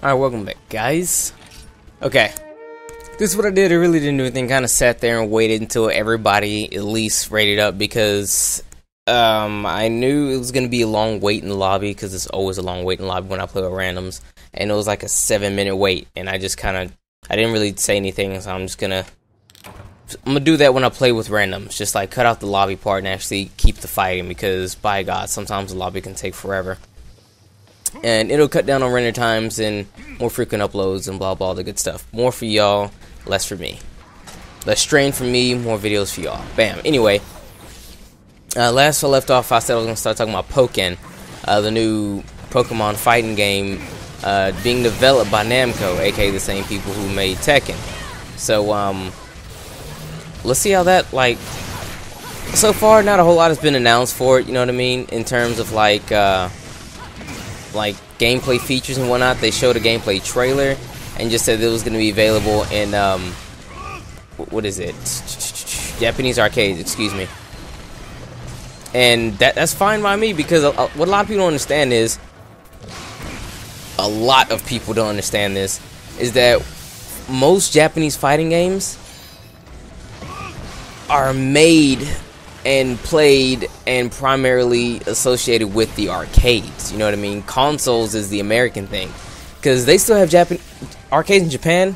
Alright, welcome back, guys. Okay, this is what I did. I really didn't do anything. Kind of sat there and waited until everybody at least rated up because I knew it was going to be a long wait in the lobby because it's always a long wait in the lobby when I play with randoms. And it was like a 7-minute wait, and I just I didn't really say anything, so I'm gonna do that when I play with randoms. Just like cut out the lobby part and actually keep the fighting because, by God, sometimes the lobby can take forever. And it'll cut down on render times and more frequent uploads and blah blah, the good stuff. More for y'all, less for me. Less strain for me, more videos for y'all. Bam. Anyway, last I left off, I said I was gonna start talking about Pokken, the new Pokemon fighting game being developed by Namco, aka the same people who made Tekken. So let's see how that, like, so far not a whole lot has been announced for it, you know what I mean, in terms of like gameplay features and whatnot. They showed a gameplay trailer and just said it was going to be available in what is it, Japanese arcades, excuse me. And that's fine by me because what a lot of people don't understand is, a lot of people don't understand this, is that most Japanese fighting games are made and played and primarily associated with the arcades. You know what I mean? Consoles is the American thing, because they still have arcades in Japan.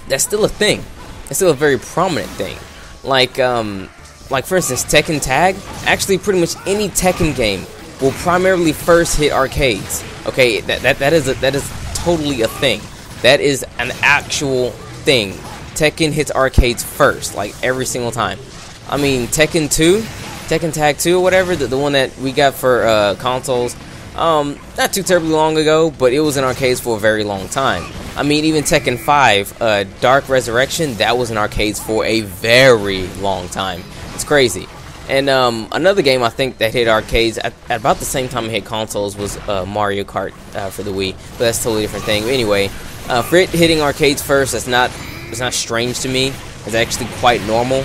That's still a thing. It's still a very prominent thing. Like for instance, Tekken Tag. Actually, pretty much any Tekken game will primarily first hit arcades. Okay, that is totally a thing. That is an actual thing. Tekken hits arcades first, like every single time. I mean, Tekken Tag 2 or whatever, the one that we got for consoles, not too terribly long ago, but it was in arcades for a very long time. I mean, even Tekken 5, Dark Resurrection, that was in arcades for a very long time. It's crazy. And another game I think that hit arcades at about the same time it hit consoles was Mario Kart for the Wii, but that's a totally different thing. But anyway, for it hitting arcades first, it's not strange to me. It's actually quite normal.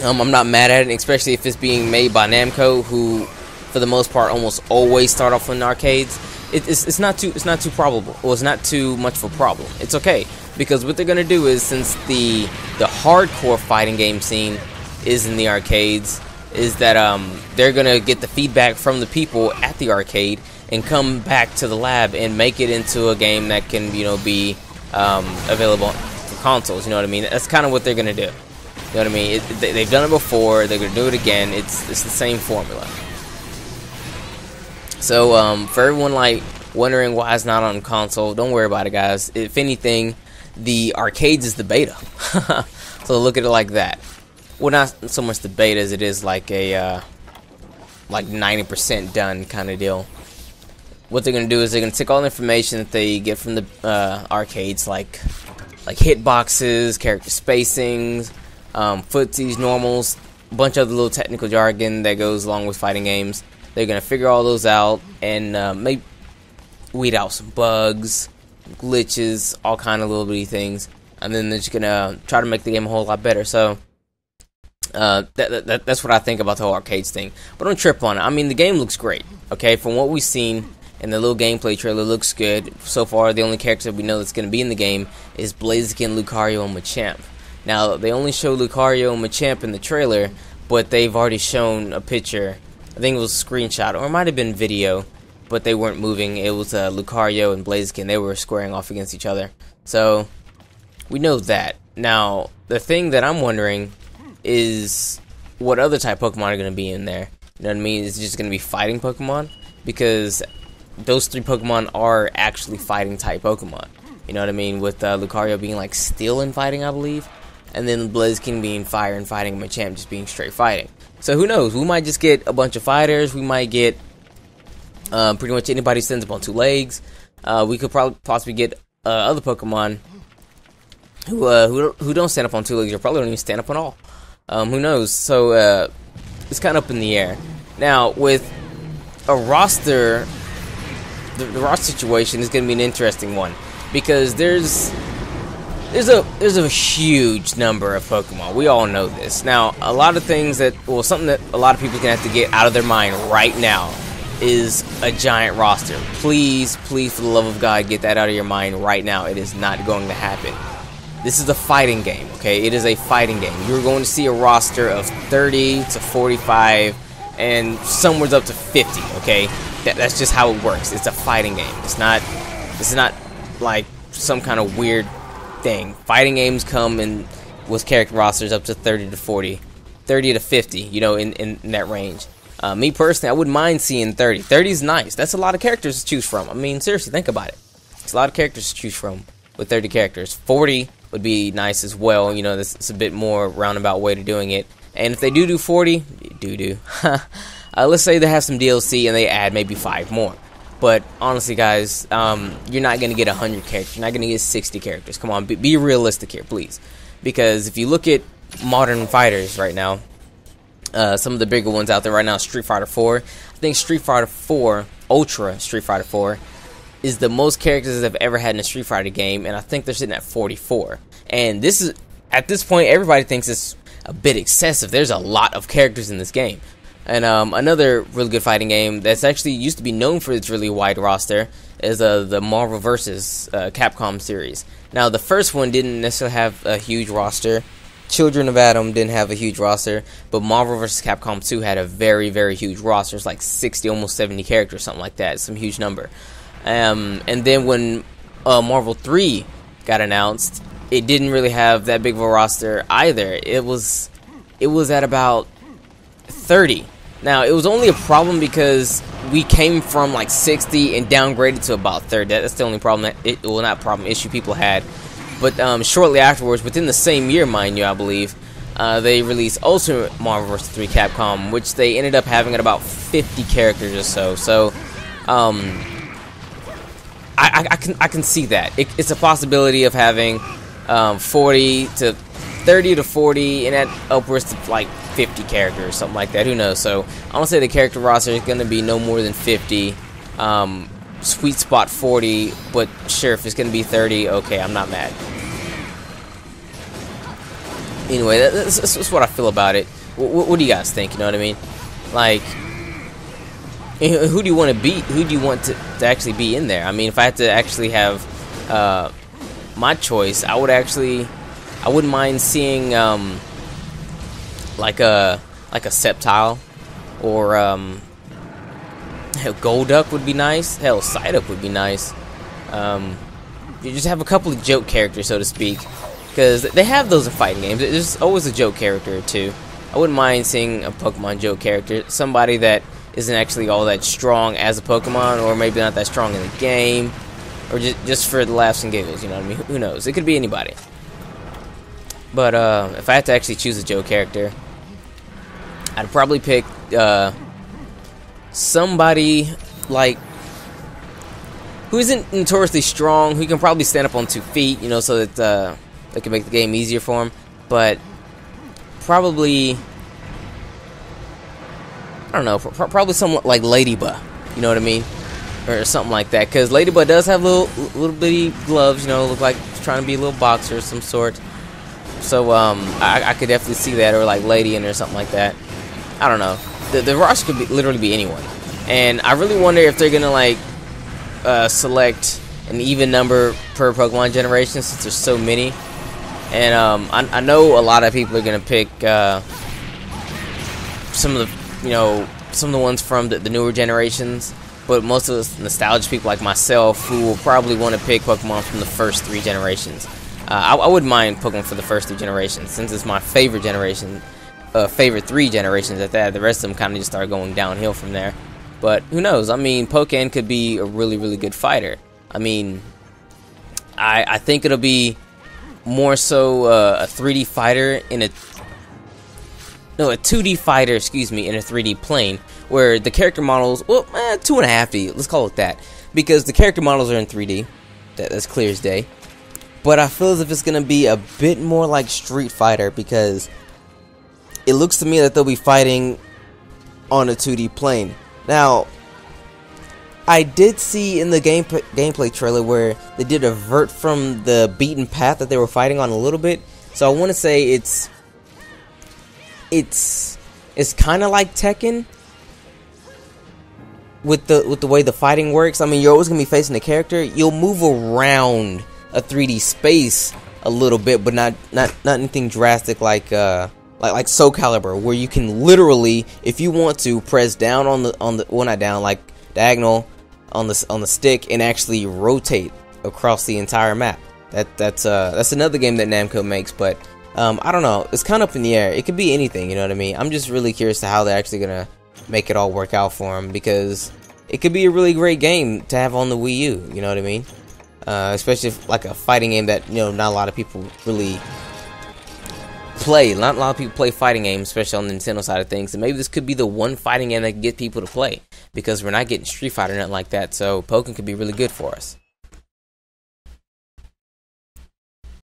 I'm not mad at it, especially if it's being made by Namco, who, for the most part, almost always start off in arcades. It's not too probable, or it's not too much of a problem. It's okay, because what they're gonna do is, since the hardcore fighting game scene is in the arcades, is that they're gonna get the feedback from the people at the arcade and come back to the lab and make it into a game that can, you know, be available for consoles. You know what I mean? That's kind of what they're gonna do. You know what I mean? They've done it before. They're gonna do it again. It's the same formula. So for everyone like wondering why it's not on console, don't worry about it, guys. If anything, the arcades is the beta. So look at it like that. Well, not so much the beta as it is like a like 90% done kind of deal. What they're gonna do is they're gonna take all the information that they get from the arcades, like hitboxes, character spacings, footsies, normals, a bunch of the little technical jargon that goes along with fighting games. They're gonna figure all those out and maybe weed out some bugs, glitches, all kind of little bitty things, and then they're just gonna try to make the game a whole lot better. So that's what I think about the whole arcades thing. But don't trip on it. I mean, the game looks great. Okay, from what we've seen in the little gameplay trailer, it looks good. So far, the only character that we know that's gonna be in the game is Blaziken, Lucario, and Machamp. Now, they only show Lucario and Machamp in the trailer, but they've already shown a picture. I think it was a screenshot, or it might have been video, but they weren't moving. It was Lucario and Blaziken. They were squaring off against each other. So, we know that. Now, the thing that I'm wondering is what other type Pokemon are going to be in there. You know what I mean? Is it just going to be fighting Pokemon? Because those 3 Pokemon are actually fighting type Pokemon. You know what I mean? With Lucario being like steel and fighting, I believe. And then Blaziken being fire and fighting, and Machamp just being straight fighting. So who knows? We might just get a bunch of fighters. We might get pretty much anybody who stands up on 2 legs. We could probably possibly get other Pokemon who don't stand up on 2 legs, or probably don't even stand up at all. Who knows? So it's kind of up in the air. Now with a roster, the roster situation is going to be an interesting one, because there's a huge number of Pokemon. We all know this. Now, a lot of things that, well, something that a lot of people are going to have to get out of their mind right now is a giant roster. Please, please, for the love of God, get that out of your mind right now. It is not going to happen. This is a fighting game, okay? It is a fighting game. You're going to see a roster of 30 to 45 and somewhere's up to 50, okay? That's just how it works. It's a fighting game. It's not like some kind of weird thing. Fighting games come in with character rosters up to 30 to 40, 30 to 50, you know, in that range. Me personally, I wouldn't mind seeing 30. 30 is nice. That's a lot of characters to choose from. I mean, seriously, think about it. It's a lot of characters to choose from with 30 characters. 40 would be nice as well. You know, it's a bit more roundabout way to doing it. And if they do 40, let's say they have some DLC and they add maybe 5 more. But honestly, guys, you're not going to get 100 characters. You're not going to get 60 characters. Come on, be realistic here, please. Because if you look at modern fighters right now, some of the bigger ones out there right now, Street Fighter 4. I think Street Fighter 4, Ultra Street Fighter 4, is the most characters I've ever had in a Street Fighter game, and I think they're sitting at 44. And this is, at this point, everybody thinks it's a bit excessive. There's a lot of characters in this game. And another really good fighting game that's actually used to be known for its really wide roster is the Marvel vs. Capcom series. Now, the first one didn't necessarily have a huge roster. Children of Atom didn't have a huge roster, but Marvel vs. Capcom 2 had a very, very huge roster. It's like 60, almost 70 characters, something like that. It's some huge number. And then when Marvel 3 got announced, it didn't really have that big of a roster either. It was at about 30. Now, it was only a problem because we came from like 60 and downgraded to about 30. That's the only problem issue people had. But shortly afterwards, within the same year, mind you, I believe, they released Ultimate Marvel vs. 3 Capcom, which they ended up having at about 50 characters or so. So, I can see that. It's a possibility of having 40 to 30 to 40, and that upwards to like 50 characters, something like that. Who knows? So, I want to say the character roster is going to be no more than 50. Sweet spot 40, but sure, if it's going to be 30, okay, I'm not mad. Anyway, that's what I feel about it. What do you guys think? You know what I mean? Like, who do you want to be? Who do you want to actually be in there? I mean, if I had to actually have my choice, I wouldn't mind seeing like a Sceptile, or hell, Golduck would be nice. Hell, Psyduck would be nice. You just have a couple of joke characters, so to speak, because they have those in fighting games. There's always a joke character or two. I wouldn't mind seeing a Pokemon joke character, somebody that isn't actually all that strong as a Pokemon, or maybe not that strong in the game, or just for the laughs and giggles. You know what I mean? Who knows? It could be anybody. But if I had to actually choose a joke character, I'd probably pick somebody like who isn't notoriously strong, who can probably stand up on 2 feet, you know, so that they can make the game easier for him. But probably, I don't know, probably someone like Ladybug, you know what I mean, or something like that. Because Ladybug does have little bitty gloves, you know, look like she's trying to be a little boxer of some sort. So I could definitely see that, or like Lady in or something like that. I don't know. The roster could literally be anyone, and I really wonder if they're gonna like select an even number per Pokemon generation, since there's so many. And I know a lot of people are gonna pick some of the ones from the newer generations, but most of the nostalgic people like myself, who will probably want to pick Pokemon from the first 3 generations. I wouldn't mind Pokemon for the first 3 generations, since it's my favorite generation. Favorite 3 generations at that. The rest of them kind of just start going downhill from there. But who knows? I mean, Pokken could be a really, really good fighter. I mean, I think it'll be more so a 3D fighter in a 2D fighter, excuse me, in a 3D plane, where the character models, well, 2.5D, let's call it that, because the character models are in 3D. That's clear as day. But I feel as if it's gonna be a bit more like Street Fighter, because it looks to me that they'll be fighting on a 2D plane. Now, I did see in the gameplay trailer where they did avert from the beaten path that they were fighting on a little bit. So I want to say it's kind of like Tekken. with the way the fighting works, I mean, you're always gonna be facing the character. You'll move around a 3D space a little bit, but not anything drastic like Soul Calibur, where you can literally, if you want to, press down on the well, not down, like diagonal on the stick, and actually rotate across the entire map. That's another game that Namco makes, but I don't know. It's kind of up in the air. It could be anything, you know what I mean? I'm just really curious to how they're actually gonna make it all work out for them, because it could be a really great game to have on the Wii U, you know what I mean? Especially if, like, a fighting game that, you know, not a lot of people really play. Not a lot of people play fighting games, especially on the Nintendo side of things. And maybe this could be the one fighting game that can get people to play, because we're not getting Street Fighter or nothing like that. So Pokken could be really good for us.